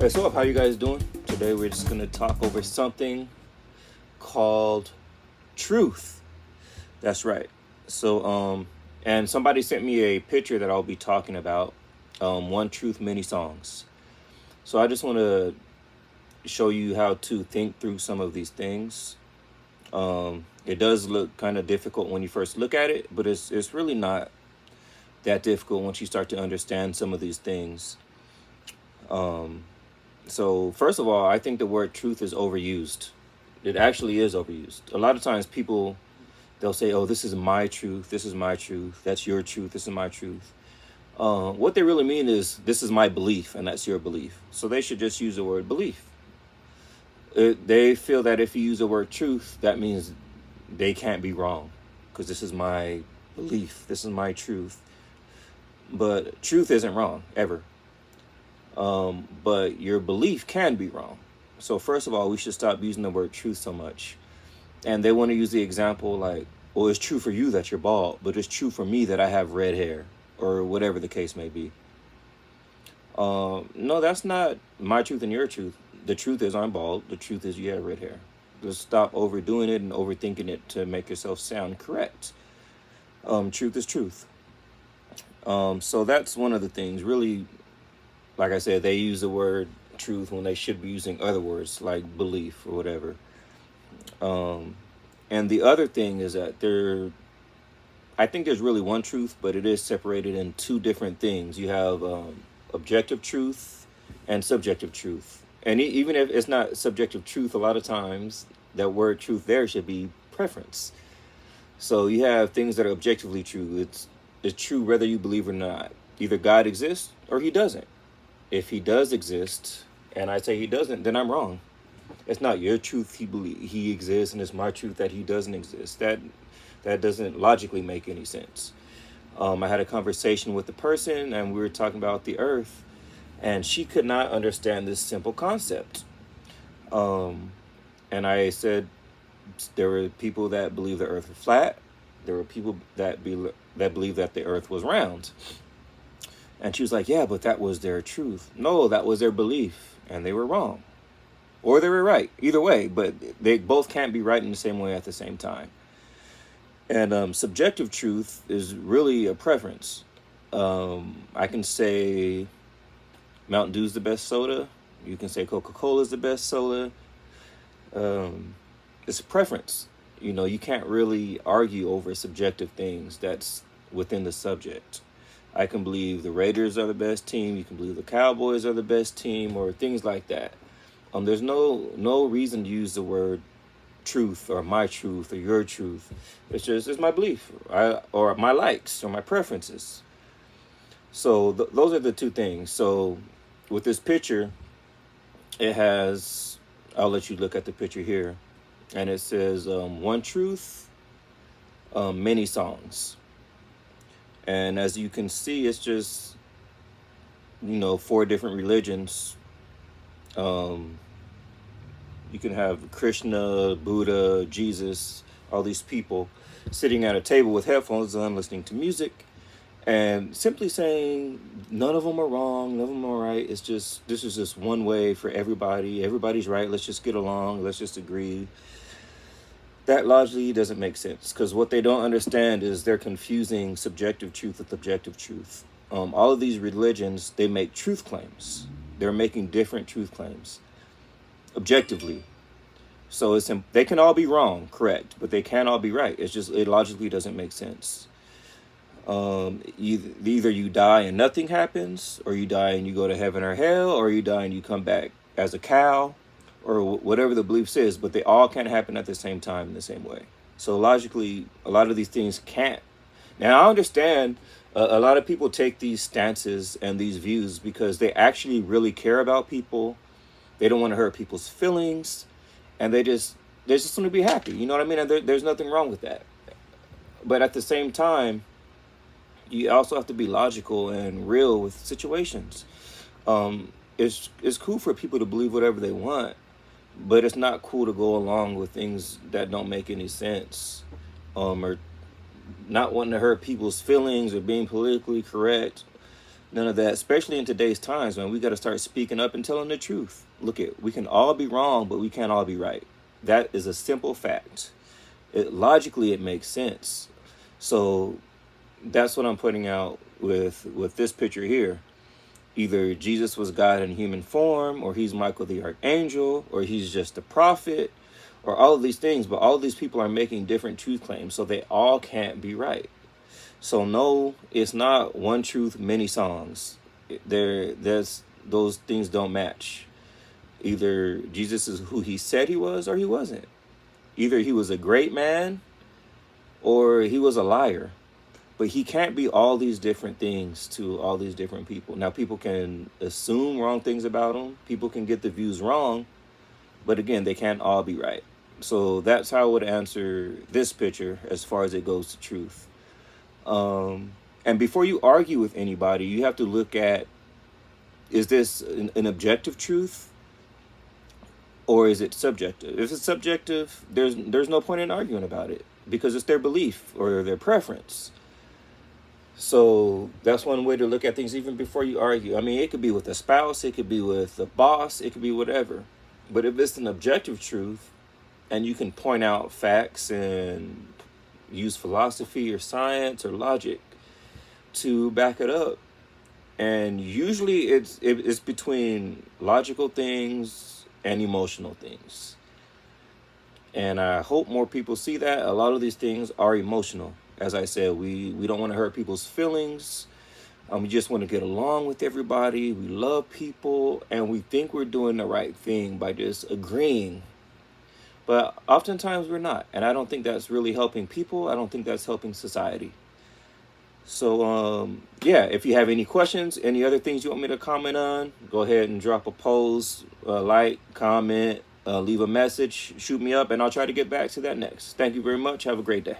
Hey, so up, how you guys doing? Today we're just gonna talk over something called truth. That's right. And somebody sent me a picture that I'll be talking about. One truth, many songs. So I just want to show you how to think through some of these things. It does look kind of difficult when you first look at it, but it's really not that difficult once you start to understand some of these things. So first of all, I think the word truth is overused. It actually is overused. A lot of times people they'll say, "Oh, this is my truth. This is my truth. That's your truth. This is my truth." What they really mean is, "This is my belief, and that's your belief." So they should just use the word belief. They feel that if you use the word truth, that means they can't be wrong, because this is my belief. This is my truth. But truth isn't wrong ever. But your belief can be wrong. So first of all, we should stop using the word truth so much. And they want to use the example like, well, it's true for you that you're bald, but it's true for me that I have red hair, or whatever the case may be. No, that's not my truth and your truth. The truth is I'm bald. The truth is you have red hair. Just stop overdoing it and overthinking it to make yourself sound correct. Truth is truth. So that's one of the things. Really, like I said, they use the word truth when they should be using other words like belief or whatever. And the other thing is that I think there's really one truth, but it is separated in two different things. You have objective truth and subjective truth. And even if it's not subjective truth, a lot of times that word truth there should be preference. So you have things that are objectively true. It's true whether you believe or not. Either God exists or he doesn't. If he does exist, and I say he doesn't, then I'm wrong. It's not your truth he exists, and it's my truth that he doesn't exist. That doesn't logically make any sense. I had a conversation with the person, and we were talking about the Earth, and she could not understand this simple concept. And I said there were people that believe the Earth was flat. There were people that believe that the Earth was round. And she was like, "Yeah, but that was their truth." No, that was their belief, and they were wrong. Or they were right. Either way, but they both can't be right in the same way at the same time. And subjective truth is really a preference. I can say Mountain Dew's the best soda. You can say Coca-Cola is the best soda. It's a preference. You can't really argue over subjective things that's within the subject. I can believe the Raiders are the best team. You can believe the Cowboys are the best team, or things like that. There's no reason to use the word truth or my truth or your truth. It's my belief, or my likes or my preferences. So those are the two things. So with this picture, it has. I'll let you look at the picture here, and it says one truth, many songs. And as you can see, it's just four different religions. You can have Krishna, Buddha, Jesus, all these people sitting at a table with headphones on, listening to music, and simply saying none of them are wrong, none of them are right. It's just this is just one way for everybody. Everybody's right. Let's just get along. Let's just agree. That logically doesn't make sense, because what they don't understand is they're confusing subjective truth with objective truth. All of these religions, they make truth claims. They're making different truth claims objectively. So they can all be wrong, correct, but they can't all be right. It logically doesn't make sense. Either you die and nothing happens, or you die and you go to heaven or hell, or you die and you come back as a cow, or whatever the belief is, but they all can't happen at the same time in the same way. So logically, a lot of these things can't. Now, I understand a lot of people take these stances and these views because they actually really care about people. They don't want to hurt people's feelings, and they just want to be happy. You know what I mean? And there's nothing wrong with that. But at the same time, you also have to be logical and real with situations. It's cool for people to believe whatever they want, but it's not cool to go along with things that don't make any sense, or not wanting to hurt people's feelings, or being politically correct. None of that, especially in today's times, man. We got to start speaking up and telling the truth. Look, we can all be wrong, but we can't all be right. That is a simple fact. Logically, it makes sense. So that's what I'm putting out with this picture here. Either Jesus was God in human form, or he's Michael the Archangel, or he's just a prophet, or all of these things. But all of these people are making different truth claims, so they all can't be right. So no, it's not one truth, many songs. There's those things don't match. Either Jesus is who he said he was, or he wasn't. Either he was a great man, or he was a liar. But he can't be all these different things to all these different people. Now, people can assume wrong things about him. People can get the views wrong. But again, they can't all be right. So that's how I would answer this picture as far as it goes to truth. And before you argue with anybody, you have to look at, is this an objective truth, or is it subjective? If it's subjective, there's no point in arguing about it, because it's their belief or their preference. So that's one way to look at things, even before you argue. I mean, it could be with a spouse, it could be with a boss, it could be whatever. But if it's an objective truth, and you can point out facts and use philosophy or science or logic to back it up, and usually it's between logical things and emotional things. And I hope more people see that. A lot of these things are emotional. As I said, we don't want to hurt people's feelings. We just want to get along with everybody. We love people, and we think we're doing the right thing by just agreeing. But oftentimes we're not. And I don't think that's really helping people. I don't think that's helping society. So, yeah, if you have any questions, any other things you want me to comment on, go ahead and drop a post, like, comment, leave a message, shoot me up, and I'll try to get back to that next. Thank you very much. Have a great day.